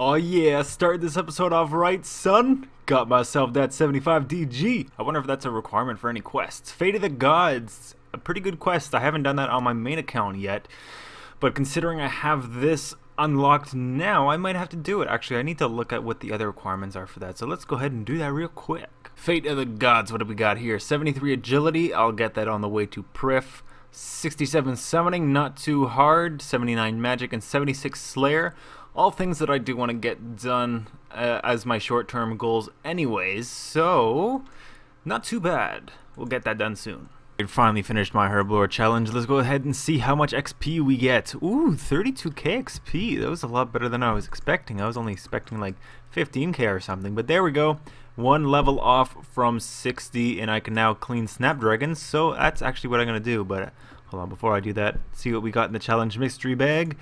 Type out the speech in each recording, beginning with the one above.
Oh yeah, started this episode off right, son. Got myself that 75 DG. I wonder if that's a requirement for any quests. Fate of the Gods, a pretty good quest. I haven't done that on my main account yet, but considering I have this unlocked now, I might have to do it. Actually, I need to look at what the other requirements are for that, so let's go ahead and do that real quick. Fate of the Gods, what do we got here? 73 agility, I'll get that on the way to Prif. 67 summoning, not too hard. 79 magic and 76 slayer. All things that I do want to get done as my short-term goals anyways, so not too bad. We'll get that done soon. I finally finished my Herblore challenge. Let's go ahead and see how much XP we get. Ooh, 32k XP. That was a lot better than I was expecting. I was only expecting like 15k or something, but there we go. One level off from 60, and I can now clean Snapdragons, so that's actually what I'm going to do. But hold on, before I do that, see what we got in the challenge mystery bag.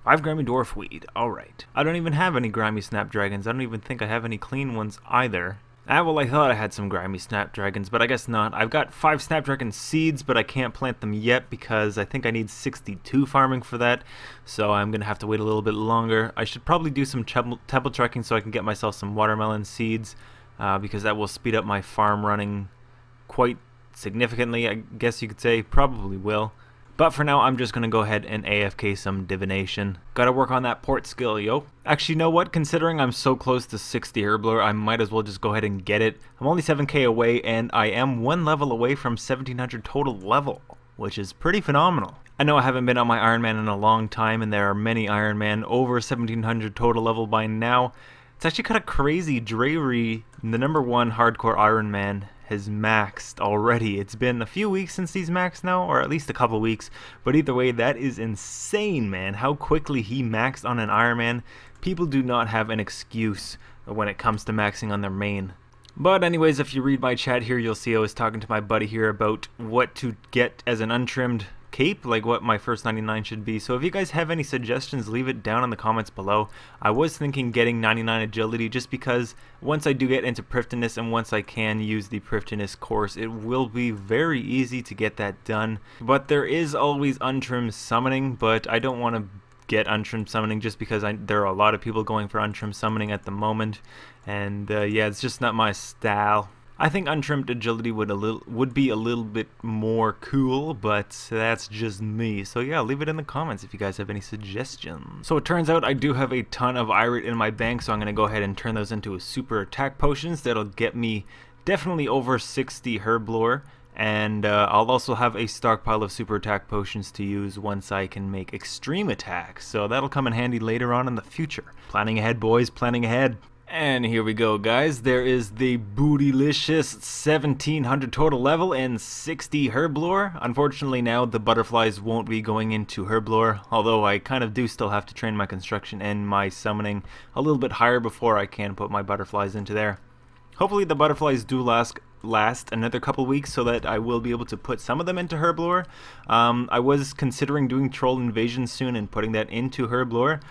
5 Grimy Dwarf Weed, alright. I don't even have any Grimy Snapdragons. I don't even think I have any clean ones either. Well, I thought I had some Grimy Snapdragons, but I guess not. I've got 5 Snapdragon Seeds, but I can't plant them yet because I think I need 62 farming for that. So I'm going to have to wait a little bit longer. I should probably do some temple trekking so I can get myself some watermelon seeds, because that will speed up my farm running quite significantly, I guess you could say. Probably will. But for now, I'm just going to go ahead and AFK some divination. Gotta work on that port skill, yo. Actually, you know what? Considering I'm so close to 60 Herblore, I might as well just go ahead and get it. I'm only 7k away, and I am 1 level away from 1700 total level, which is pretty phenomenal. I know I haven't been on my Ironman in a long time, and there are many Ironman over 1700 total level by now. It's actually kind of crazy. Dravery, the #1 hardcore Ironman, has maxed already. It's been a few weeks since he's maxed now, or at least a couple weeks, but either way, that is insane, man, how quickly he maxed on an Ironman. People do not have an excuse when it comes to maxing on their main. But anyways, if you read my chat here, you'll see I was talking to my buddy here about what to get as an untrimmed cape, like what my first 99 should be. So if you guys have any suggestions, leave it down in the comments below. I was thinking getting 99 agility just because once I do get into Priftiness and once I can use the Priftiness course, it will be very easy to get that done. But there is always untrimmed summoning, but I don't want to get untrimmed summoning just because there are a lot of people going for untrimmed summoning at the moment, and yeah, it's just not my style. I think untrimmed agility would be a little bit more cool, but that's just me. So yeah, leave it in the comments if you guys have any suggestions. So it turns out I do have a ton of Irit in my bank, so I'm going to go ahead and turn those into super attack potions. That'll get me definitely over 60 Herblore, and I'll also have a stockpile of super attack potions to use once I can make extreme attacks. So that'll come in handy later on in the future. Planning ahead, boys, planning ahead. And here we go, guys. There is the bootylicious 1700 total level and 60 Herblore. Unfortunately, now the butterflies won't be going into Herblore, although I kind of do still have to train my construction and my summoning a little bit higher before I can put my butterflies into there. Hopefully the butterflies do last another couple weeks so that I will be able to put some of them into Herblore. I was considering doing Troll Invasion soon and putting that into Herblore.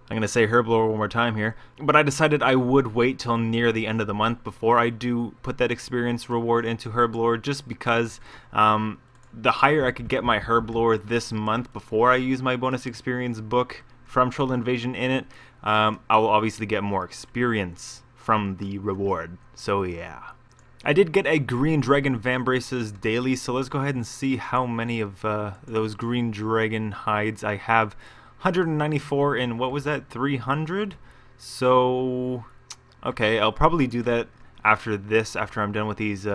I'm going to say Herblore one more time here, but I decided I would wait till near the end of the month before I do put that experience reward into Herblore, just because the higher I could get my Herblore this month before I use my bonus experience book from Troll Invasion in it, I will obviously get more experience from the reward. So yeah. I did get a green dragon Vambraces daily, so let's go ahead and see how many of those green dragon hides I have. 194 in, what was that, 300? So okay, I'll probably do that after I'm done with these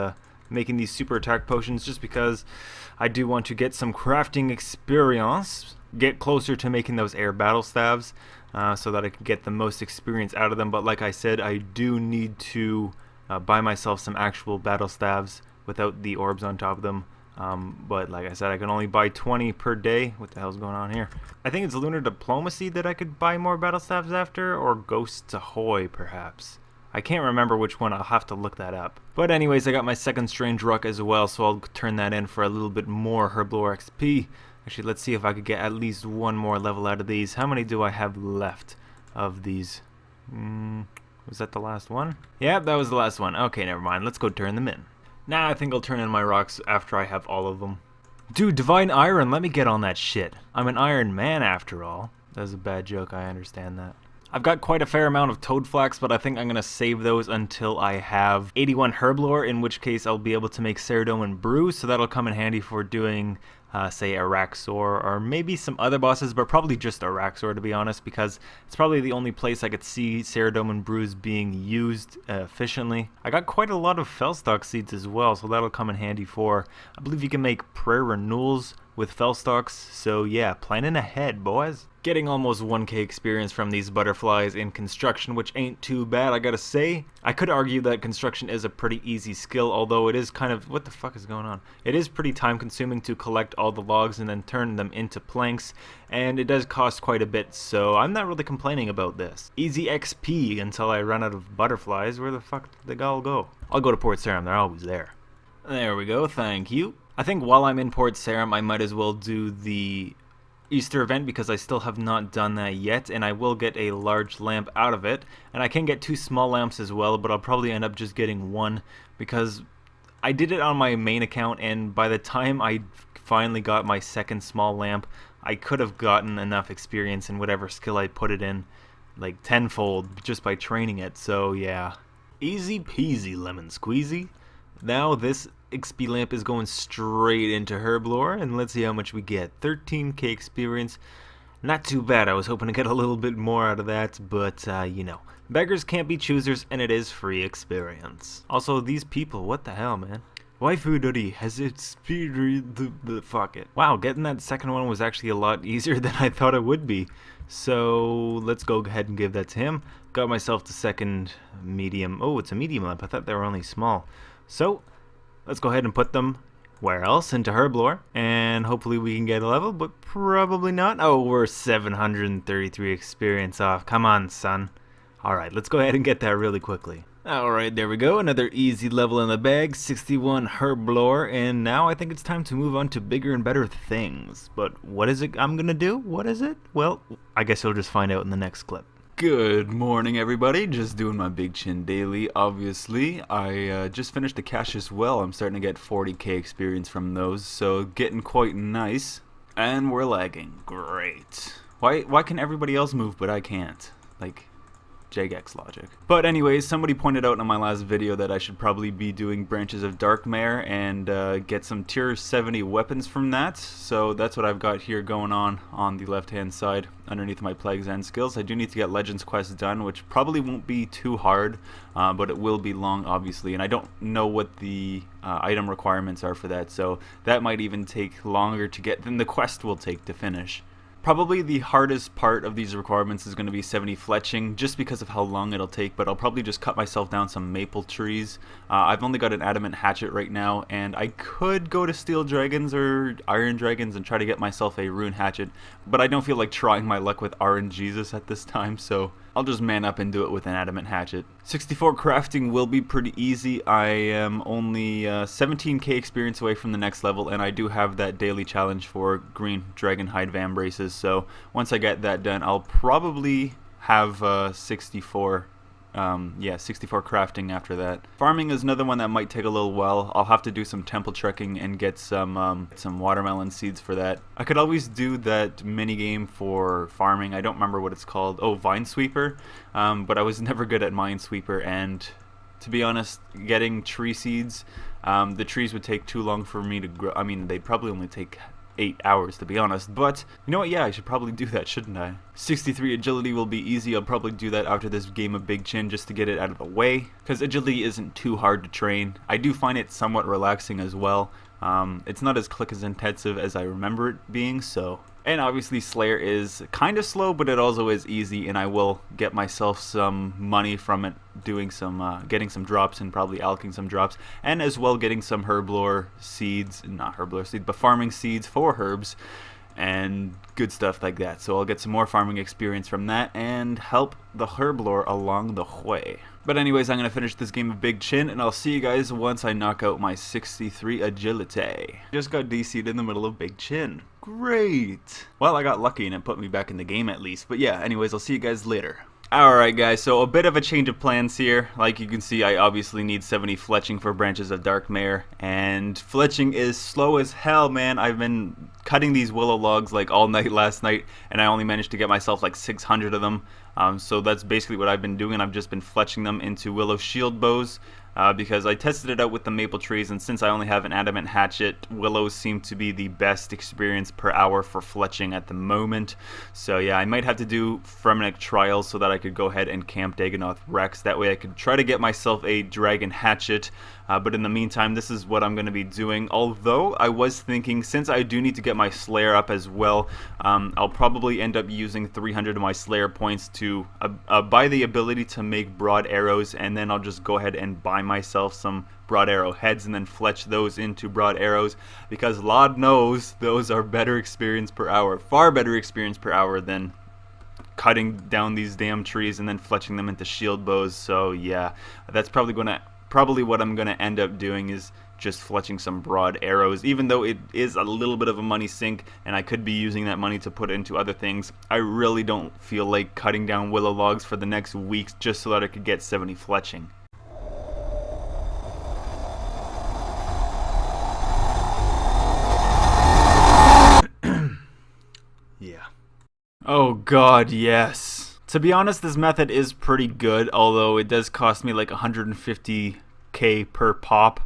making these super attack potions, just because I do want to get some crafting experience, get closer to making those air battle staves, so that I can get the most experience out of them. But like I said, I do need to buy myself some actual battle staves without the orbs on top of them. But like I said, I can only buy 20 per day. What the hell's going on here? I think it's Lunar Diplomacy that I could buy more battle staves after, or Ghosts Ahoy perhaps. I can't remember which one. I'll have to look that up. But anyways, I got my second Strange Ruck as well, so I'll turn that in for a little bit more Herblore XP. Actually, let's see if I could get at least one more level out of these. How many do I have left of these? Was that the last one? Yeah, that was the last one. Okay, never mind. Let's go turn them in. Nah, I think I'll turn in my rocks after I have all of them. Dude, Divine Iron, let me get on that shit. I'm an Iron Man after all. That was a bad joke, I understand that. I've got quite a fair amount of toad flax, but I think I'm going to save those until I have 81 herblore, in which case I'll be able to make Ceridome brew, so that'll come in handy for doing, say, Araxor, or maybe some other bosses, but probably just Araxor, to be honest, because it's probably the only place I could see Ceridome brews being used efficiently. I got quite a lot of Fellstock seeds as well, so that'll come in handy for, I believe you can make prayer renewals with Fellstocks, so yeah, planning ahead, boys. Getting almost 1k experience from these butterflies in construction, which ain't too bad, I gotta say. I could argue that construction is a pretty easy skill, although it is kind of, what the fuck is going on? It is pretty time consuming to collect all the logs and then turn them into planks, and it does cost quite a bit, so I'm not really complaining about this. Easy XP until I run out of butterflies. Where the fuck did they all go? I'll go to Port Sarim, they're always there. There we go, thank you. I think while I'm in Port Sarim, I might as well do the Easter event because I still have not done that yet, and I will get a large lamp out of it, and I can get 2 small lamps as well, but I'll probably end up just getting 1 because I did it on my main account, and by the time I finally got my second small lamp, I could have gotten enough experience in whatever skill I put it in, like tenfold, just by training it, so yeah. Easy peasy lemon squeezy. Now this XP lamp is going straight into herblore, and let's see how much we get. 13k experience. Not too bad. I was hoping to get a little bit more out of that, but you know, beggars can't be choosers, and it is free experience. Also, these people, what the hell, man? Waifu Dori has experienced the fuck it. Wow, getting that second one was actually a lot easier than I thought it would be. So let's go ahead and give that to him. Got myself the second medium. Oh, it's a medium lamp. I thought they were only small. So let's go ahead and put them where else? Into herblore, and hopefully we can get a level, but probably not. Oh, we're 733 experience off. Come on, son. Alright, let's go ahead and get that really quickly. Alright, there we go. Another easy level in the bag. 61 herblore, and now I think it's time to move on to bigger and better things. But what is it I'm gonna do? What is it? Well, I guess you'll just find out in the next clip. Good morning, everybody. Just doing my Big Chin daily, obviously. I just finished the cache as well. I'm starting to get 40k experience from those, so getting quite nice. And we're lagging. Great. Why can everybody else move but I can't? Like, Jagex logic. But anyways, somebody pointed out in my last video that I should probably be doing Branches of Darkmare and get some tier 70 weapons from that. So that's what I've got here going on the left hand side underneath my Plagues and skills. I do need to get Legends Quest done, which probably won't be too hard, but it will be long, obviously, and I don't know what the item requirements are for that, so that might even take longer to get than the quest will take to finish. Probably the hardest part of these requirements is going to be 70 fletching, just because of how long it'll take, but I'll probably just cut myself down some maple trees. I've only got an adamant hatchet right now, and I could go to steel dragons or iron dragons and try to get myself a rune hatchet, but I don't feel like trying my luck with RNGesus at this time, so I'll just man up and do it with an adamant hatchet. 64 crafting will be pretty easy. I am only 17k experience away from the next level, and I do have that daily challenge for green dragon hide vambraces, so once I get that done, I'll probably have 64 crafting after that. Farming is another one that might take a little while. I'll have to do some temple trekking and get some watermelon seeds for that. I could always do that mini game for farming. I don't remember what it's called. Oh, Vine Sweeper. But I was never good at Mine Sweeper, and to be honest, getting tree seeds, the trees would take too long for me to grow. I mean, they'd probably only take 8 hours, to be honest, but you know what, yeah, I should probably do that, shouldn't I? 63 agility will be easy. I'll probably do that after this game of Big Chin just to get it out of the way, because agility isn't too hard to train. I do find it somewhat relaxing as well. It's not as click as intensive as I remember it being, so. And obviously Slayer is kind of slow, but it also is easy, and I will get myself some money from it, doing some, getting some drops and probably alching some drops, and as well getting some herblore seeds, not herblore seeds, but farming seeds for herbs, and good stuff like that. So I'll get some more farming experience from that, and help the herblore along the way. But anyways, I'm going to finish this game of Big Chin, and I'll see you guys once I knock out my 63 agility. Just got DC'd in the middle of Big Chin. Great! Well, I got lucky and it put me back in the game at least. But yeah, anyways, I'll see you guys later. Alright guys, so a bit of a change of plans here. Like you can see, I obviously need 70 fletching for branches of Darkmare, and fletching is slow as hell, man. I've been cutting these willow logs like all night last night, and I only managed to get myself like 600 of them. So that's basically what I've been doing. I've just been fletching them into willow shield bows. Because I tested it out with the maple trees, and since I only have an adamant hatchet, willows seem to be the best experience per hour for fletching at the moment. So yeah, I might have to do Fremenic trials so that I could go ahead and camp Dagonoth Rex. That way I could try to get myself a dragon hatchet. But in the meantime, this is what I'm going to be doing. Although I was thinking, since I do need to get my Slayer up as well, I'll probably end up using 300 of my Slayer points to buy the ability to make broad arrows, and then I'll just go ahead and buy myself some broad arrow heads and then fletch those into broad arrows, because Lord knows those are better experience per hour, far better experience per hour than cutting down these damn trees and then fletching them into shield bows. So yeah, that's probably what I'm gonna end up doing, is just fletching some broad arrows. Even though it is a little bit of a money sink and I could be using that money to put into other things, I really don't feel like cutting down willow logs for the next week just so that I could get 70 fletching. Yeah. Oh god, yes. To be honest, this method is pretty good, although it does cost me like 150k per pop,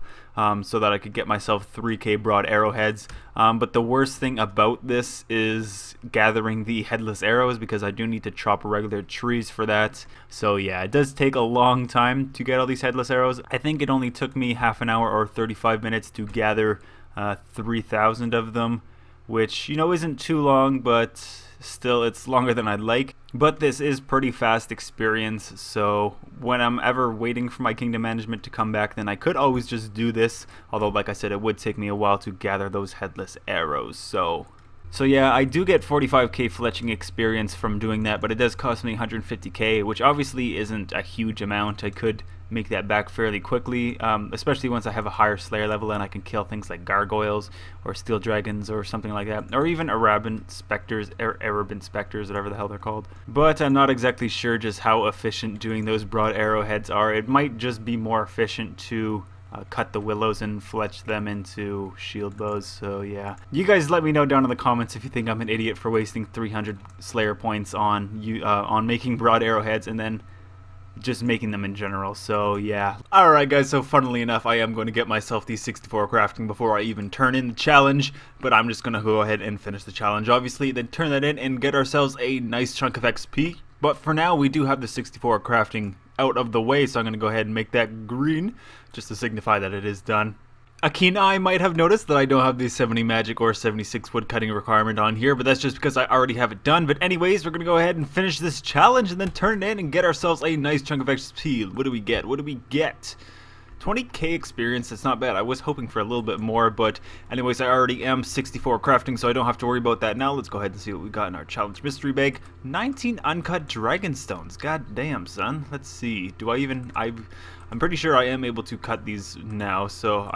so that I could get myself 3k broad arrowheads. But the worst thing about this is gathering the headless arrows, because I do need to chop regular trees for that. So yeah, it does take a long time to get all these headless arrows. I think it only took me half an hour or 35 minutes to gather 3,000 of them, which, you know, isn't too long, but still it's longer than I'd like. But this is pretty fast experience, so when I'm ever waiting for my kingdom management to come back, then I could always just do this, although like I said, it would take me a while to gather those headless arrows. So yeah, I do get 45k fletching experience from doing that, but it does cost me 150k, which obviously isn't a huge amount. I could make that back fairly quickly, especially once I have a higher Slayer level and I can kill things like gargoyles or steel dragons or something like that, or even Erebant specters, whatever the hell they're called. But I'm not exactly sure just how efficient doing those broad arrowheads are. It might just be more efficient to cut the willows and fletch them into shield bows. So yeah, you guys let me know down in the comments if you think I'm an idiot for wasting 300 Slayer points on making broad arrowheads and then just making them in general. So yeah. Alright guys, so funnily enough, I am going to get myself these 64 crafting before I even turn in the challenge, but I'm just going to go ahead and finish the challenge obviously, then turn that in and get ourselves a nice chunk of XP. But for now, we do have the 64 crafting out of the way, so I'm going to go ahead and make that green just to signify that it is done. A keen eye might have noticed that I don't have the 70 magic or 76 wood cutting requirement on here, but that's just because I already have it done. But anyways, we're going to go ahead and finish this challenge and then turn it in and get ourselves a nice chunk of XP. What do we get? 20k experience. That's not bad. I was hoping for a little bit more, but anyways, I already am 64 crafting, so I don't have to worry about that now. Let's go ahead and see what we got in our challenge mystery bag. 19 uncut dragon stones. God damn, son. Let's see. I'm pretty sure I am able to cut these now, so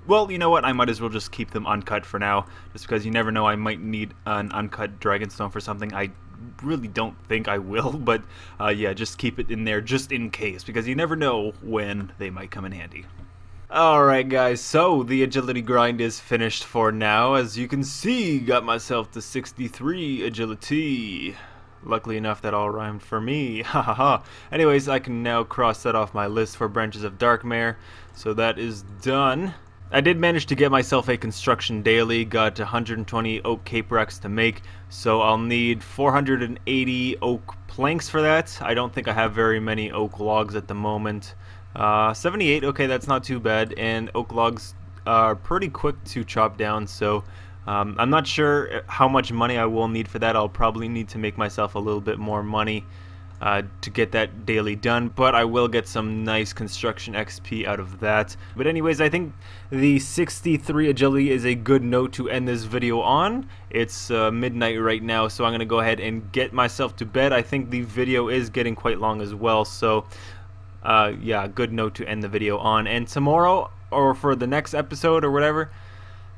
well, you know what? I might as well just keep them uncut for now, just because you never know, I might need an uncut dragonstone for something. I really don't think I will, but yeah, just keep it in there just in case, because you never know when they might come in handy. Alright guys, so the agility grind is finished for now. As you can see, got myself to 63 agility. Luckily enough, that all rhymed for me. Ha ha ha. Anyways, I can now cross that off my list for branches of Darkmare. So that is done. I did manage to get myself a construction daily, got 120 oak cape racks to make, so I'll need 480 oak planks for that. I don't think I have very many oak logs at the moment. 78, okay, that's not too bad, and oak logs are pretty quick to chop down, so I'm not sure how much money I will need for that. I'll probably need to make myself a little bit more money to get that daily done, but I will get some nice construction XP out of that. But anyways, I think the 63 agility is a good note to end this video on. It's midnight right now, so I'm going to go ahead and get myself to bed. I think the video is getting quite long as well, so yeah, good note to end the video on. And tomorrow, or for the next episode or whatever,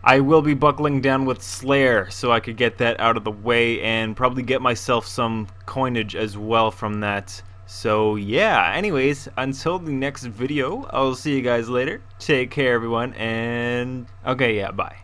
I will be buckling down with Slayer so I could get that out of the way and probably get myself some coinage as well from that. So yeah, anyways, until the next video, I'll see you guys later. Take care everyone, and okay, yeah, bye.